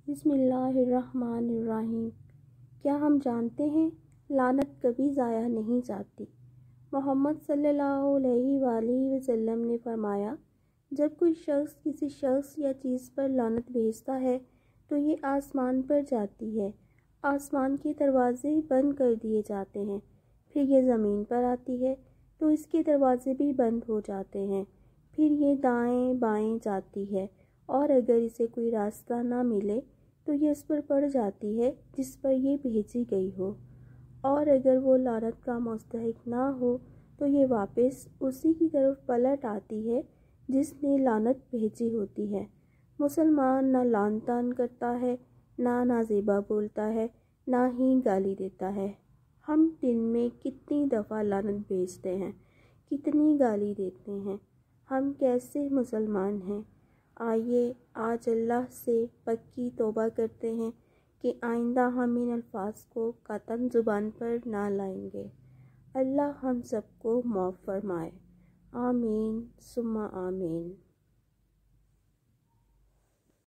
بسم اللہ الرحمن الرحیم۔ کیا ہم جانتے ہیں لعنت کبھی ضائع نہیں جاتی۔ محمد صلی اللہ علیہ وآلہ وسلم نے فرمایا، جب کوئی شخص کسی شخص یا چیز پر لعنت بھیجتا ہے تو یہ آسمان پر جاتی ہے، آسمان کے دروازے بند کر دیے جاتے ہیں، پھر یہ زمین پر آتی ہے تو اس کے دروازے بھی بند ہو جاتے ہیں، پھر یہ دائیں بائیں جاتی ہے، اور اگر اسے کوئی راستہ نہ ملے تو یہ اس پر پڑ جاتی ہے جس پر یہ بھیجی گئی ہو، اور اگر وہ لعنت کا مستحق نہ ہو تو یہ واپس اسی کی طرف پلٹ آتی ہے جس نے لعنت بھیجی ہوتی ہے۔ مسلمان نہ لعن طعن کرتا ہے، نہ نازیبا بولتا ہے، نہ ہی گالی دیتا ہے۔ ہم دن میں کتنی دفعہ لعنت بھیجتے ہیں، کتنی گالی دیتے ہیں۔ ہم کیسے مسلمان ہیں؟ آئیے آج اللہ سے پکی توبہ کرتے ہیں کہ آئندہ ہم ان الفاظ کو قطعاً زبان پر نہ لائیں گے۔ اللہ ہم سب کو معاف فرمائے، آمین ثم آمین۔